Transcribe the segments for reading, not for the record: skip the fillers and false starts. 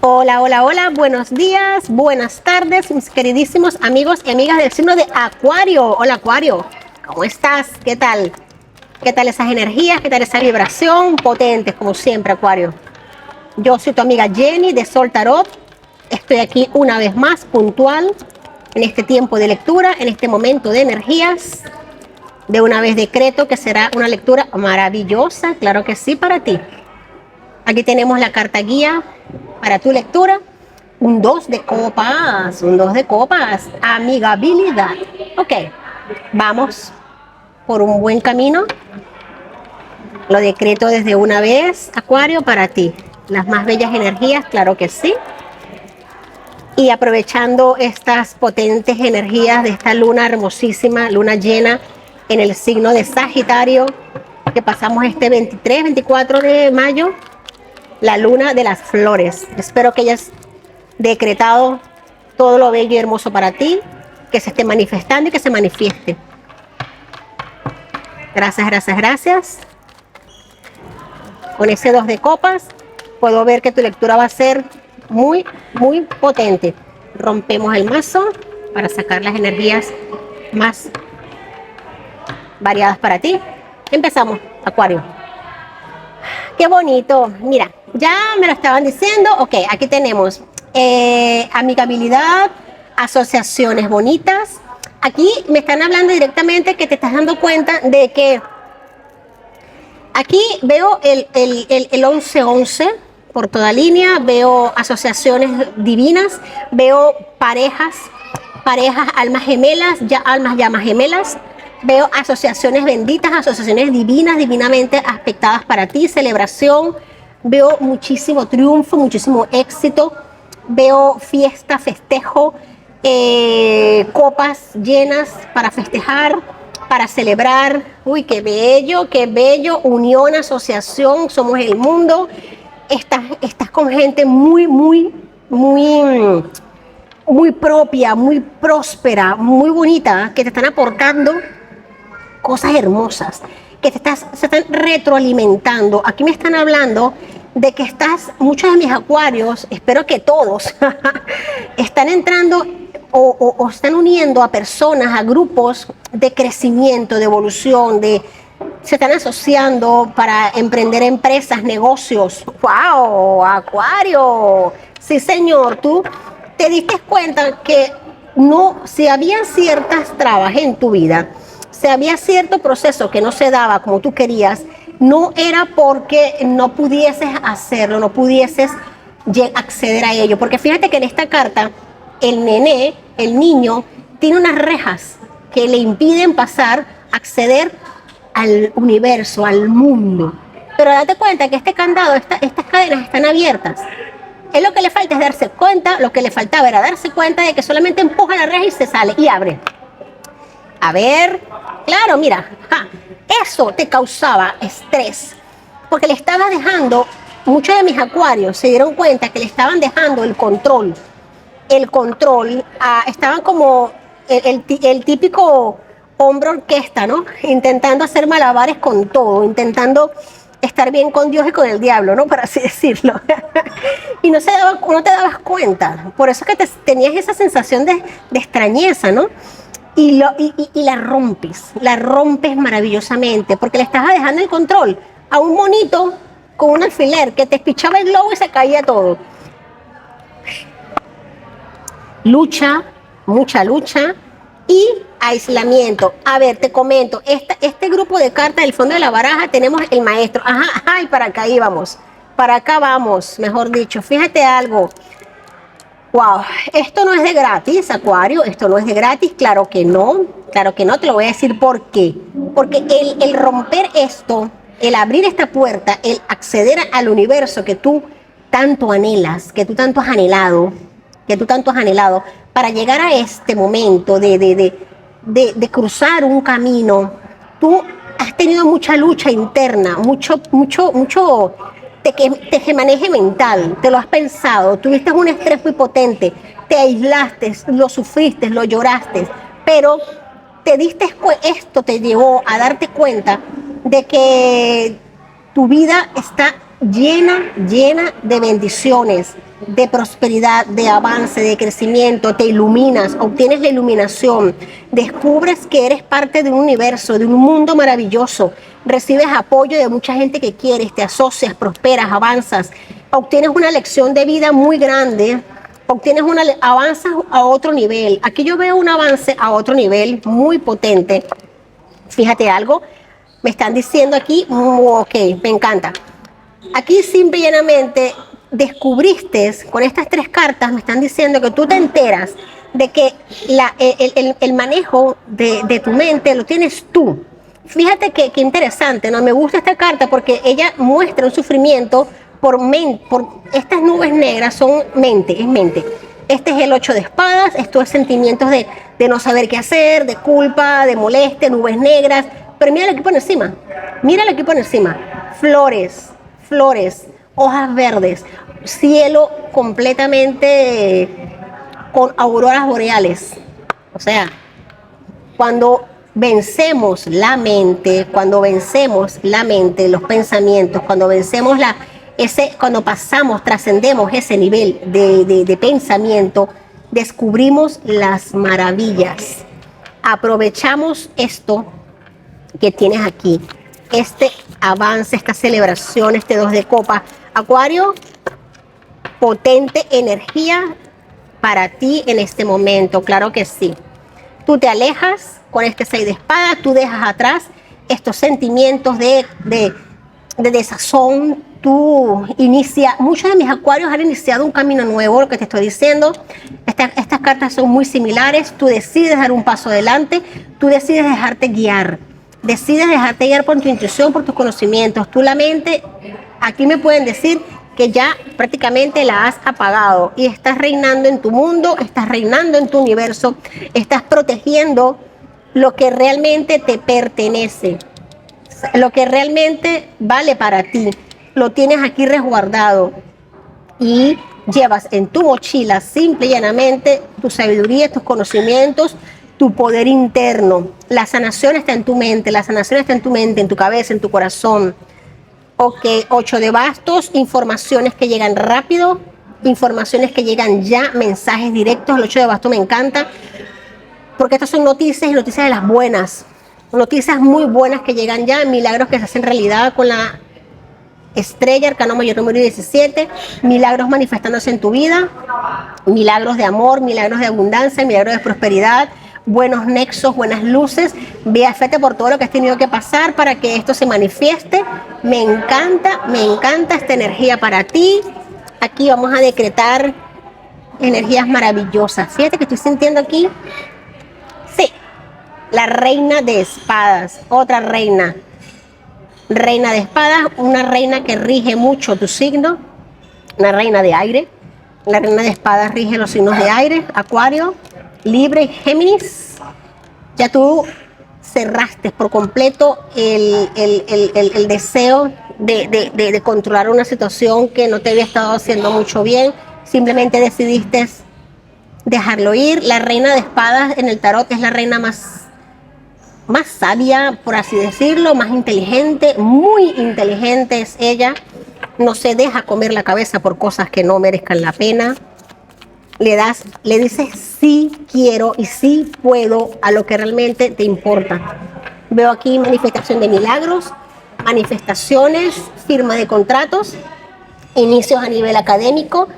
Hola, hola, hola, buenos días, buenas tardes, mis queridísimos amigos y amigas del signo de Acuario. Hola, Acuario, ¿cómo estás? ¿Qué tal? ¿Qué tal esas energías? ¿Qué tal esa vibración? Potentes, como siempre, Acuario. Yo soy tu amiga Jenny de Sol Tarot. Estoy aquí una vez más, puntual, en este tiempo de lectura, en este momento de energías. De una vez decreto que será una lectura maravillosa, claro que sí, para ti. Aquí tenemos la carta guía para tu lectura. Un 2 de copas, un 2 de copas, amigabilidad. Ok, vamos por un buen camino. Lo decreto desde una vez, Acuario, para ti. Las más bellas energías, claro que sí. Y aprovechando estas potentes energías de esta luna hermosísima, luna llena en el signo de Sagitario, que pasamos este 23, 24 de mayo, la luna de las flores. Espero que hayas decretado todo lo bello y hermoso para ti, que se esté manifestando y que se manifieste. Gracias, gracias, gracias. Con ese 2 de copas, puedo ver que tu lectura va a ser muy, muy potente. Rompemos el mazo para sacar las energías más variadas para ti. Empezamos, Acuario. Qué bonito. Mira, ya me lo estaban diciendo. Ok, aquí tenemos amigabilidad, asociaciones bonitas. Aquí me están hablando directamente que te estás dando cuenta de que aquí veo el 1111 por toda línea, veo asociaciones divinas, veo parejas, almas gemelas, almas llamas gemelas, veo asociaciones benditas, asociaciones divinas, divinamente aspectadas para ti, celebración, veo muchísimo triunfo, muchísimo éxito, veo fiesta, festejo, copas llenas para festejar, para celebrar. Uy, qué bello, unión, asociación, somos el mundo. Estás con gente muy propia, muy próspera, muy bonita, que te están aportando cosas hermosas, que se están retroalimentando. Aquí me están hablando de que muchos de mis acuarios, espero que todos, están entrando o están uniendo a personas, a grupos de crecimiento, de evolución, se están asociando para emprender empresas, negocios. ¡Wow! Acuario. Sí, señor, tú te diste cuenta que si había ciertas trabas en tu vida, si había cierto proceso que no se daba como tú querías, no era porque no pudieses hacerlo, no pudieses acceder a ello. Porque fíjate que en esta carta, el nené, el niño, tiene unas rejas que le impiden acceder al universo, al mundo. Pero date cuenta que este candado, estas cadenas están abiertas. Es lo que le falta es darse cuenta, lo que le faltaba era darse cuenta de que solamente empuja la reja y se sale y abre. A ver, claro, mira, eso te causaba estrés, porque le estabas dejando, muchos de mis acuarios se dieron cuenta que le estaban dejando el control, estaban como el típico hombre orquesta, ¿no? Intentando hacer malabares con todo, intentando estar bien con Dios y con el diablo, ¿no? Por así decirlo. Y no te dabas cuenta. Por eso es que tenías esa sensación de extrañeza, ¿no? Y la rompes maravillosamente, porque le estabas dejando el control a un monito con un alfiler que te espichaba el globo y se caía todo. Lucha, mucha lucha y aislamiento. A ver, te comento, este grupo de cartas del fondo de la baraja tenemos el maestro. Ajá, y para acá íbamos. Para acá vamos, mejor dicho. Fíjate algo. Wow, esto no es de gratis, Acuario, esto no es de gratis, claro que no, te lo voy a decir por qué. Porque el romper esto, el abrir esta puerta, el acceder al universo que tú tanto anhelas, que tú tanto has anhelado, para llegar a este momento de cruzar un camino, tú has tenido mucha lucha interna, mucho tejemaneje mental, te lo has pensado, tuviste un estrés muy potente, te aislaste, lo sufriste, lo lloraste, pero esto te llevó a darte cuenta de que tu vida está llena de bendiciones, de prosperidad, de avance, de crecimiento. Te iluminas, obtienes la iluminación, descubres que eres parte de un universo, de un mundo maravilloso, recibes apoyo de mucha gente que quieres, te asocias, prosperas, avanzas, obtienes una lección de vida muy grande, avanzas a otro nivel. Aquí yo veo un avance a otro nivel muy potente. Fíjate algo, me están diciendo aquí, ok, me encanta. Aquí simple y llanamente descubriste, con estas 3 cartas me están diciendo que tú te enteras de que el manejo de tu mente lo tienes tú. Fíjate que interesante, ¿no? Me gusta esta carta porque ella muestra un sufrimiento por estas nubes negras, son mente, es mente. Este es el 8 de espadas, esto es sentimientos de no saber qué hacer, de culpa, de molestia, nubes negras. Pero mira lo que pone encima, mira lo que pone encima, flores, hojas verdes, cielo completamente con auroras boreales. O sea, cuando vencemos la mente, los pensamientos, cuando pasamos, trascendemos ese nivel de pensamiento, descubrimos las maravillas. Aprovechamos esto que tienes aquí, este avance, esta celebración, este 2 de copas. Acuario, potente energía para ti en este momento, claro que sí. Tú te alejas con este 6 de espadas, tú dejas atrás estos sentimientos de desazón. Muchos de mis acuarios han iniciado un camino nuevo, lo que te estoy diciendo. Estas cartas son muy similares. Tú decides dar un paso adelante, tú decides dejarte guiar por tu intuición, por tus conocimientos. Tú la mente, aquí me pueden decir que ya prácticamente la has apagado y estás reinando en tu mundo, estás reinando en tu universo, estás protegiendo lo que realmente te pertenece, lo que realmente vale para ti. Lo tienes aquí resguardado y llevas en tu mochila simple y llanamente tu sabiduría, tus conocimientos, tu poder interno. La sanación está en tu mente, en tu cabeza, en tu corazón. Ok, 8 de bastos, informaciones que llegan rápido, informaciones que llegan ya, mensajes directos. El 8 de bastos me encanta, porque estas son noticias y noticias de las buenas, noticias muy buenas que llegan ya, milagros que se hacen realidad con la estrella, arcano mayor número 17, milagros manifestándose en tu vida, milagros de amor, milagros de abundancia, milagros de prosperidad, buenos nexos, buenas luces. Vea, fíjate por todo lo que has tenido que pasar para que esto se manifieste. Me encanta esta energía para ti. Aquí vamos a decretar energías maravillosas. Fíjate que estoy sintiendo aquí, sí, la reina de espadas, otra reina de espadas, una reina que rige mucho tu signo, una reina de aire. La reina de espadas rige los signos de aire, Acuario, Libre y Géminis. Ya tú cerraste por completo el deseo de controlar una situación que no te había estado haciendo mucho bien. Simplemente decidiste dejarlo ir. La reina de espadas en el tarot es la reina más sabia, por así decirlo, más inteligente, muy inteligente es ella. No se deja comer la cabeza por cosas que no merezcan la pena. Le dices sí quiero y sí puedo a lo que realmente te importa. Veo aquí manifestación de milagros, manifestaciones, firma de contratos, inicios a nivel académico.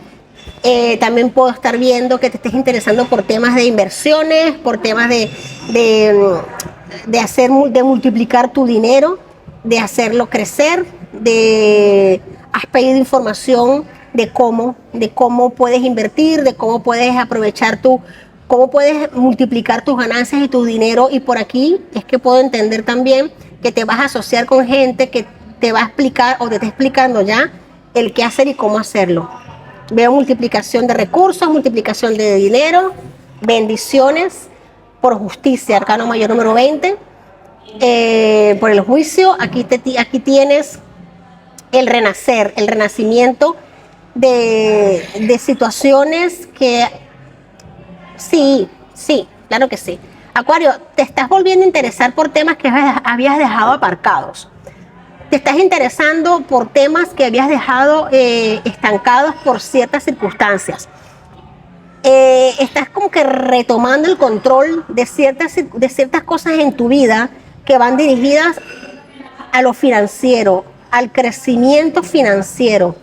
También puedo estar viendo que te estés interesando por temas de inversiones, por temas de multiplicar tu dinero, de hacerlo crecer, has pedido información de cómo puedes invertir, de cómo puedes aprovechar cómo puedes multiplicar tus ganancias y tu dinero. Y por aquí es que puedo entender también que te vas a asociar con gente que te va a explicar o te está explicando ya el qué hacer y cómo hacerlo. Veo multiplicación de recursos, multiplicación de dinero, bendiciones por justicia, arcano mayor número 20. Por el juicio, aquí tienes el renacer, el renacimiento de situaciones que sí, claro que sí. Acuario, te estás volviendo a interesar por temas que habías dejado aparcados. Te estás interesando por temas que habías dejado estancados por ciertas circunstancias. Estás como que retomando el control de ciertas cosas en tu vida que van dirigidas a lo financiero, al crecimiento financiero.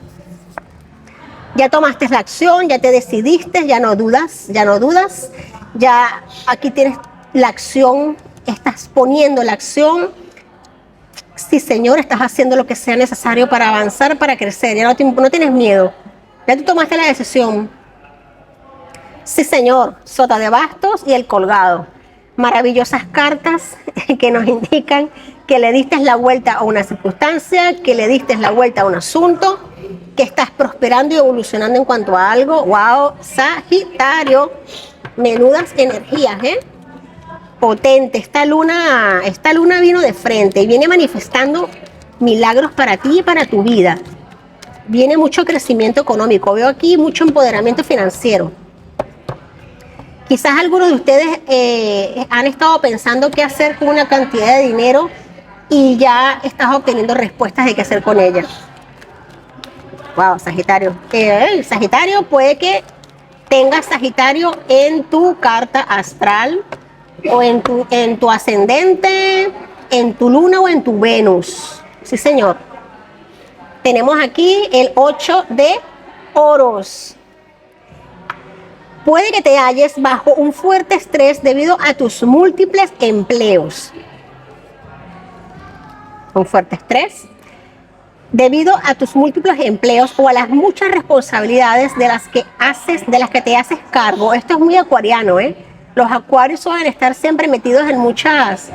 Ya tomaste la acción, ya te decidiste, ya no dudas, ya aquí tienes la acción, estás poniendo la acción. Sí, Señor, estás haciendo lo que sea necesario para avanzar, para crecer, ya no tienes miedo, ya tú tomaste la decisión. Sí, Señor, Sota de Bastos y el Colgado. Maravillosas cartas que nos indican que le diste la vuelta a una circunstancia, que le diste la vuelta a un asunto, que estás prosperando y evolucionando en cuanto a algo. ¡Wow! Sagitario, menudas energías, potente. Esta luna vino de frente y viene manifestando milagros para ti y para tu vida. Viene mucho crecimiento económico. Veo aquí mucho empoderamiento financiero. Quizás algunos de ustedes han estado pensando qué hacer con una cantidad de dinero y ya estás obteniendo respuestas de qué hacer con ella. Wow, Sagitario. Sagitario, puede que tengas Sagitario en tu carta astral o en tu ascendente, en tu luna o en tu Venus. Sí, señor. Tenemos aquí el 8 de oros. Puede que te halles bajo un fuerte estrés debido a tus múltiples empleos. Un fuerte estrés debido a tus múltiples empleos o a las muchas responsabilidades de las que te haces cargo. Esto es muy acuariano, Los acuarios suelen estar siempre metidos en muchas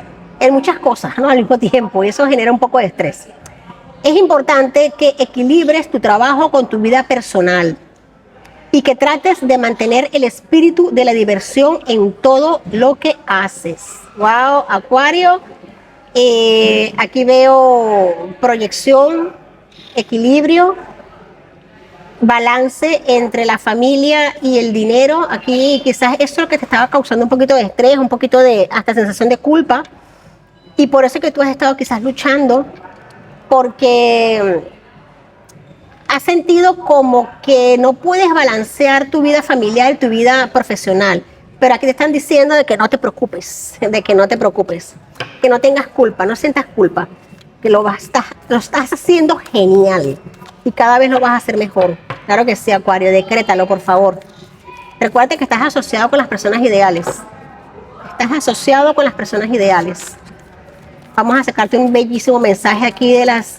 cosas, ¿no? Al mismo tiempo, y eso genera un poco de estrés. Es importante que equilibres tu trabajo con tu vida personal y que trates de mantener el espíritu de la diversión en todo lo que haces. Wow, Acuario. Aquí veo proyección, equilibrio, balance entre la familia y el dinero. Aquí quizás eso es lo que te estaba causando un poquito de estrés, un poquito de hasta sensación de culpa. Y por eso es que tú has estado quizás luchando, porque has sentido como que no puedes balancear tu vida familiar y tu vida profesional. Pero aquí te están diciendo de que no te preocupes, que no tengas culpa, no sientas culpa, que lo estás haciendo genial y cada vez lo vas a hacer mejor. Claro que sí, Acuario, decrétalo, por favor. Recuerda que estás asociado con las personas ideales. Estás asociado con las personas ideales. Vamos a sacarte un bellísimo mensaje aquí de las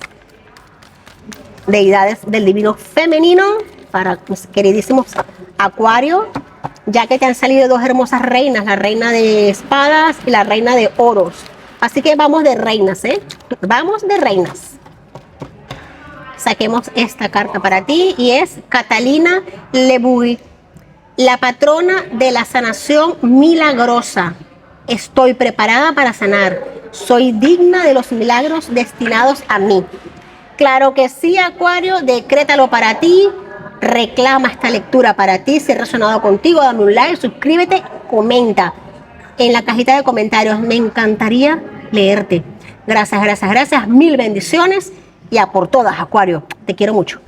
deidades del divino femenino para mis queridísimos Acuario, ya que te han salido dos hermosas reinas, la reina de espadas y la reina de oros. Así que vamos de reinas, Vamos de reinas. Saquemos esta carta para ti y es Catalina Lebuy, la patrona de la sanación milagrosa. Estoy preparada para sanar. Soy digna de los milagros destinados a mí. Claro que sí, Acuario, decrétalo para ti. Reclama esta lectura para ti. Si ha resonado contigo, dame un like, suscríbete, comenta en la cajita de comentarios. Me encantaría leerte. Gracias, gracias, gracias. Mil bendiciones y a por todas, Acuario. Te quiero mucho.